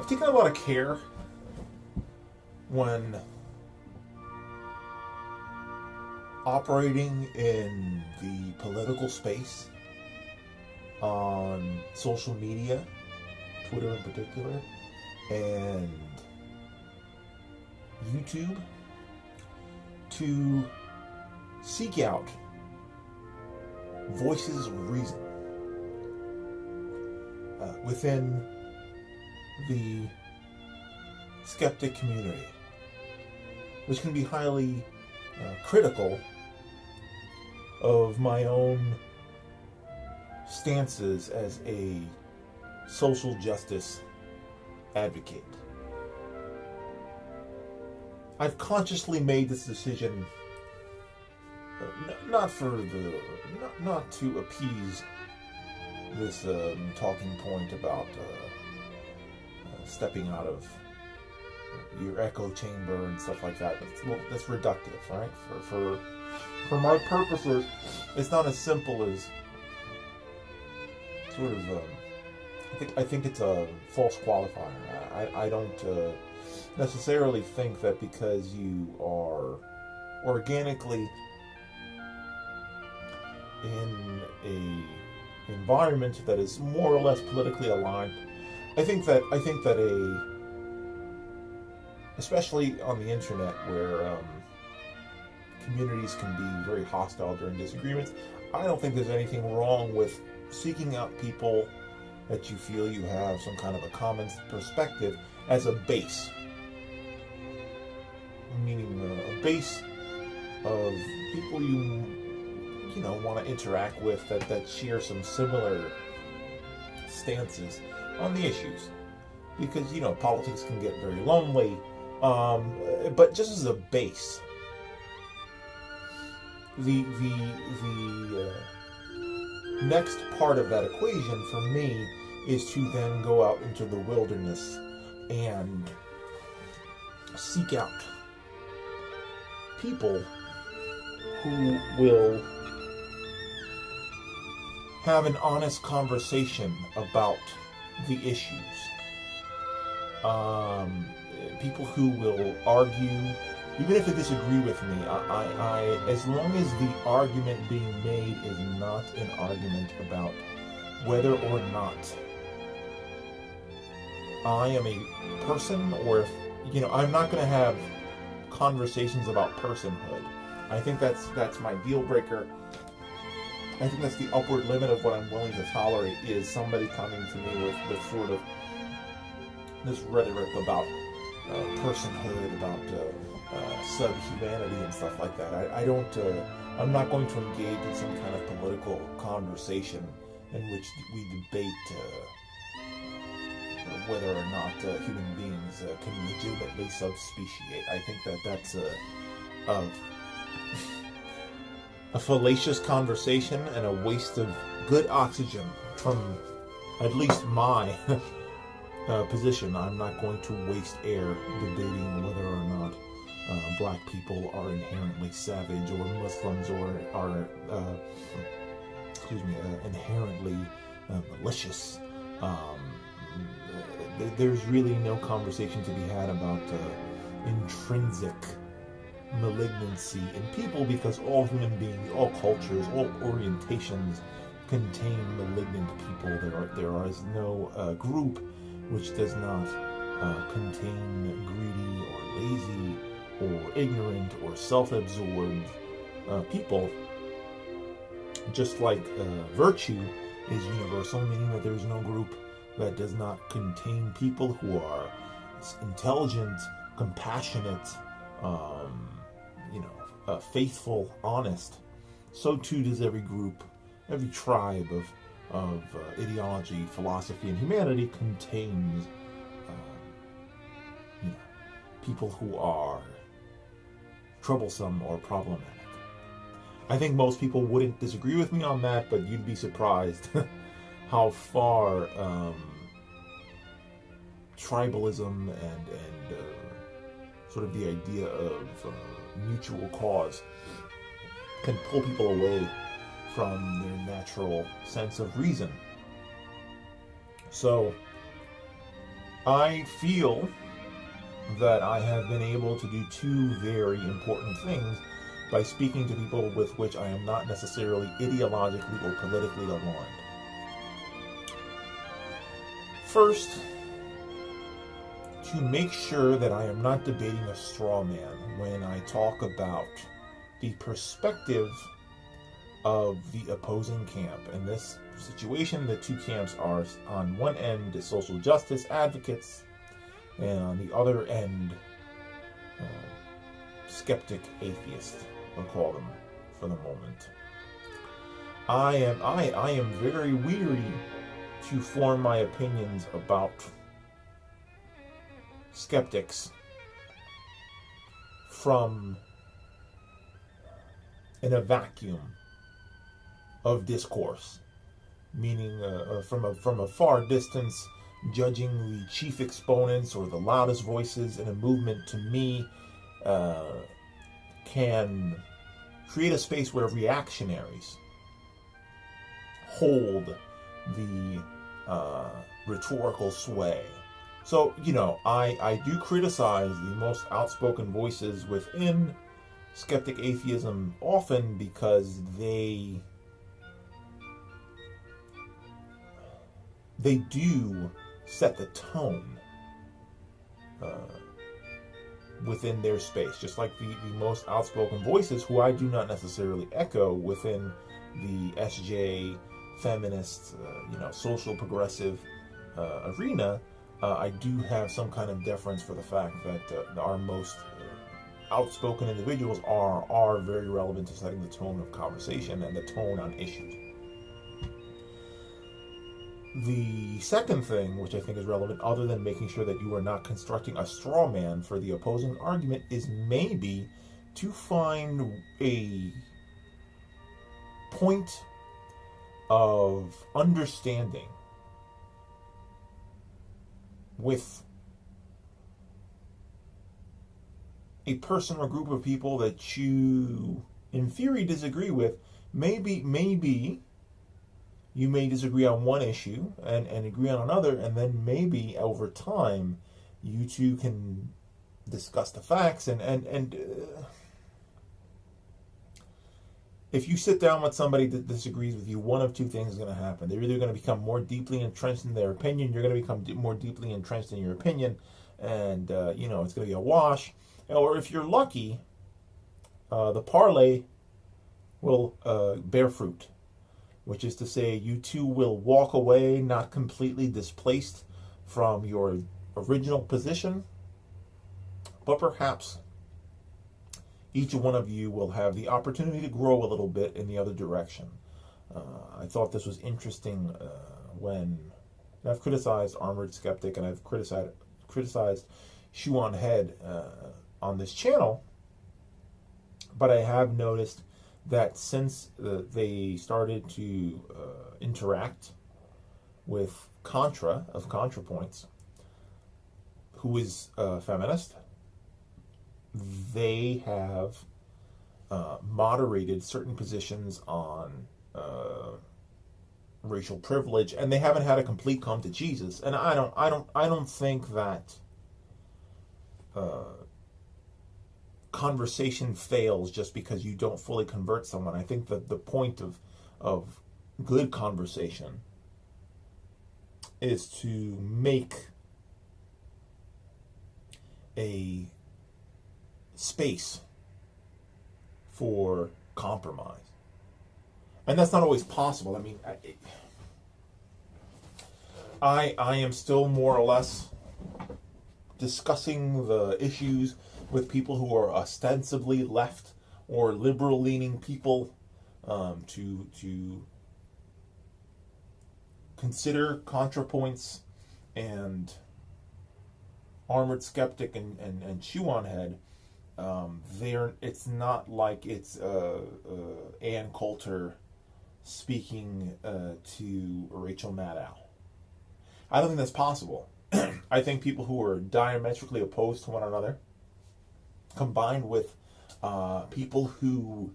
I've taken a lot of care when operating in the political space on social media, Twitter in particular, and YouTube, to seek out voices of reason within the skeptic community, which can be highly critical of my own stances as a social justice advocate. I've consciously made this decision not to appease this talking point about stepping out of your echo chamber and stuff like that. That's reductive, right? For my purposes, it's not as simple as sort of. I think it's a false qualifier. I don't necessarily think that because you are organically in a environment that is more or less politically aligned, I think that especially on the internet where communities can be very hostile during disagreements, I don't think there's anything wrong with seeking out people that you feel you have some kind of a common perspective as a base. Meaning a base of people you want to interact with that share some similar stances on the issues, because politics can get very lonely. But just as a base, the next part of that equation for me is to then go out into the wilderness and seek out people who will have an honest conversation about the issues. People who will argue, even if they disagree with me, I as long as the argument being made is not an argument about whether or not I am a person, or if, I'm not going to have conversations about personhood. I think that's my deal breaker. I think that's the upward limit of what I'm willing to tolerate, is somebody coming to me with sort of this rhetoric about personhood, about subhumanity and stuff like that. I'm not going to engage in some kind of political conversation in which we debate whether or not human beings can legitimately subspeciate. I think that's a fallacious conversation and a waste of good oxygen from at least my position. I'm not going to waste air debating whether or not black people are inherently savage, or Muslims are inherently malicious. There's really no conversation to be had about intrinsic malignancy in people, because all human beings, all cultures, all orientations contain malignant people. There is no group which does not contain greedy or lazy or ignorant or self-absorbed people. Just like virtue is universal, meaning that there's no group that does not contain people who are intelligent, compassionate, faithful, honest. So too does every group, every tribe of ideology, philosophy, and humanity contains people who are troublesome or problematic. I think most people wouldn't disagree with me on that, but you'd be surprised how far tribalism and sort of the idea of mutual cause can pull people away from their natural sense of reason. So I feel that I have been able to do two very important things by speaking to people with which I am not necessarily ideologically or politically aligned. First, to make sure that I am not debating a straw man when I talk about the perspective of the opposing camp. In this situation, the two camps are, on one end, social justice advocates, and on the other end, skeptic atheists, I'll call them for the moment. I am very weary to form my opinions about skeptics from in a vacuum of discourse, meaning from a far distance, judging the chief exponents or the loudest voices in a movement, to me, can create a space where reactionaries hold the rhetorical sway. So, I do criticize the most outspoken voices within skeptic atheism often because they do set the tone within their space, just like the most outspoken voices, who I do not necessarily echo within the SJ, feminist, social progressive arena. I do have some kind of deference for the fact that our most outspoken individuals are very relevant to setting the tone of conversation and the tone on issues. The second thing, which I think is relevant, other than making sure that you are not constructing a straw man for the opposing argument, is maybe to find a point of understanding with a person or group of people that you, in theory, disagree with. Maybe you may disagree on one issue and agree on another, and then maybe over time you two can discuss the facts and if you sit down with somebody that disagrees with you, one of two things is going to happen. They're either going to become more deeply entrenched in their opinion, you're going to become more deeply entrenched in your opinion, and it's going to be a wash. Or if you're lucky, the parlay will bear fruit, which is to say you two will walk away not completely displaced from your original position, but perhaps each one of you will have the opportunity to grow a little bit in the other direction. I thought this was interesting when I've criticized Armored Skeptic and I've criticized Shoe on Head on this channel, but I have noticed that since they started to interact with Contra of ContraPoints, who is a feminist, they have moderated certain positions on racial privilege, and they haven't had a complete come to Jesus. And I don't think that conversation fails just because you don't fully convert someone. I think that the point of good conversation is to make a space for compromise. And that's not always possible. I mean, I am still more or less discussing the issues with people who are ostensibly left or liberal-leaning people, to consider ContraPoints and Armored Skeptic and Shoe on Head. It's not like it's Ann Coulter speaking to Rachel Maddow. I don't think that's possible. I think people who are diametrically opposed to one another, combined with people who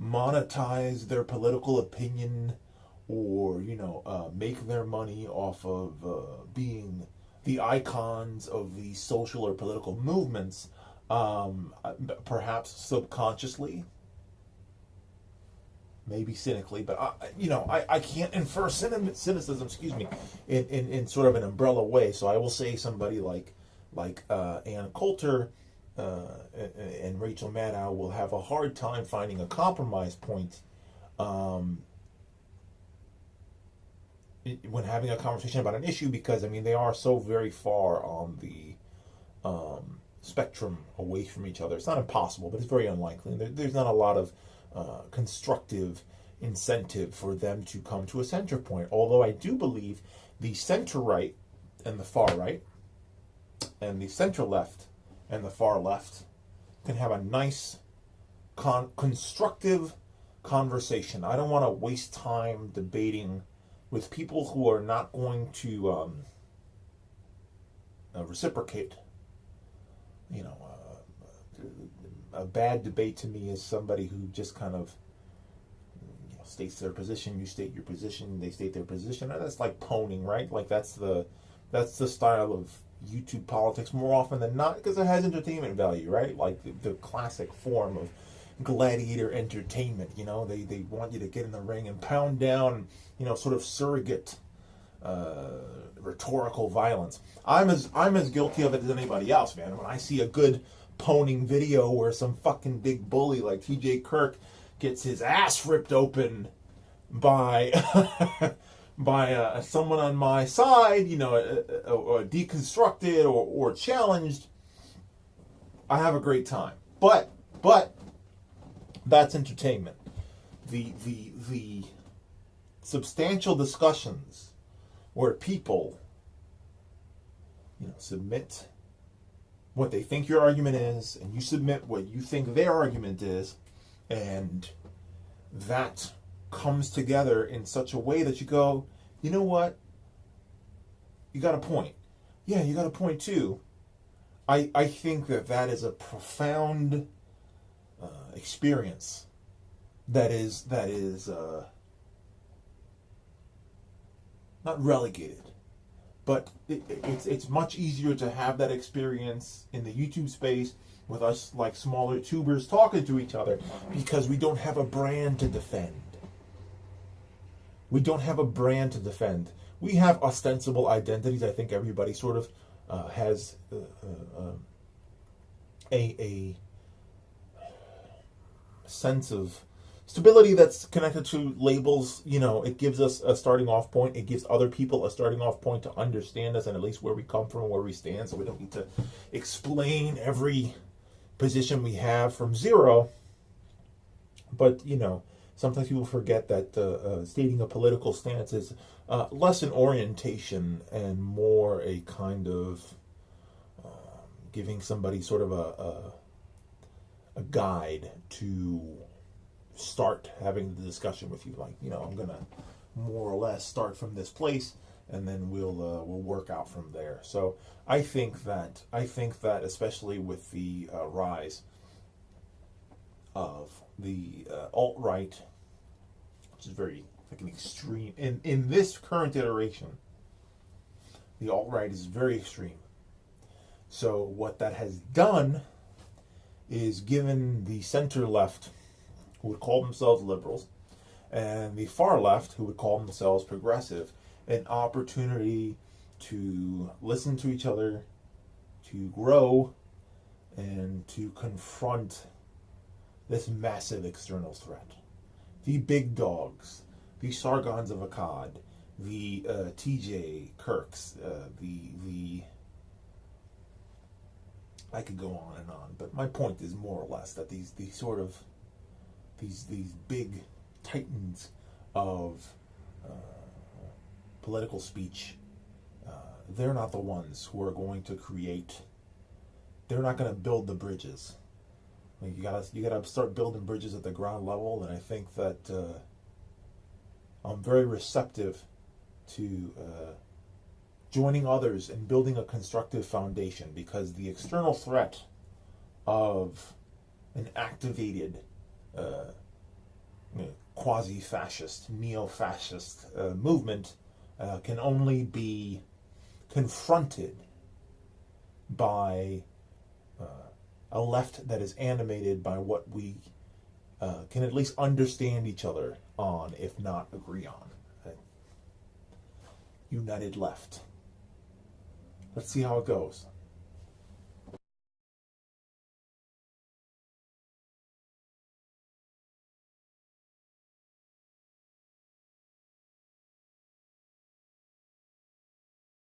monetize their political opinion or make their money off of being the icons of these social or political movements, perhaps subconsciously, maybe cynically, but I can't infer cynicism, excuse me, in sort of an umbrella way. So I will say somebody like Ann Coulter and Rachel Maddow will have a hard time finding a compromise point when having a conversation about an issue, because I mean they are so very far on the spectrum away from each other. It's not impossible, but it's very unlikely. There's not a lot of constructive incentive for them to come to a center point. Although I do believe the center right and the far right and the center left and the far left can have a nice constructive conversation. I don't want to waste time debating with people who are not going to reciprocate. A bad debate to me is somebody who just kind of states their position, you state your position, they state their position. And that's like poning, right? Like that's the style of YouTube politics more often than not, because it has entertainment value, right? Like the classic form of gladiator entertainment. They want you to get in the ring and pound down, sort of surrogate rhetorical violence. I'm as guilty of it as anybody else, man. When I see a good poning video where some fucking big bully like TJ Kirk gets his ass ripped open by by someone on my side, or deconstructed or challenged, I have a great time. But that's entertainment. The substantial discussions where people, submit what they think your argument is, and you submit what you think their argument is, and that comes together in such a way that you go, you know what? You got a point. Yeah, you got a point too. I think that is a profound experience that is not relegated, but it's much easier to have that experience in the YouTube space with us like smaller tubers talking to each other, because we don't have a brand to defend. We don't have a brand to defend. We have ostensible identities. I think everybody sort of has a sense of stability that's connected to labels. It gives us a starting off point. It gives other people a starting off point to understand us and at least where we come from and where we stand, so we don't need to explain every position we have from zero. But, sometimes people forget that stating a political stance is less an orientation and more a kind of giving somebody sort of a guide to start having the discussion with you. Like, I'm going to more or less start from this place, and then we'll work out from there. So I think that especially with the rise of the alt-right, which is very like an extreme in this current iteration, the alt-right is very extreme. So what that has done is given the center left, who would call themselves liberals, and the far left, who would call themselves progressive, an opportunity to listen to each other, to grow, and to confront this massive external threat. The big dogs, the Sargons of Akkad, the TJ Kirks, the I could go on and on, but my point is more or less that these big titans of political speech, they're not the ones who are going to create. They're not going to build the bridges. Like, you gotta start building bridges at the ground level, and I think that I'm very receptive to joining others and building a constructive foundation, because the external threat of an activated quasi-fascist, neo-fascist movement can only be confronted by a left that is animated by what we can at least understand each other on, if not agree on. United left. Let's see how it goes.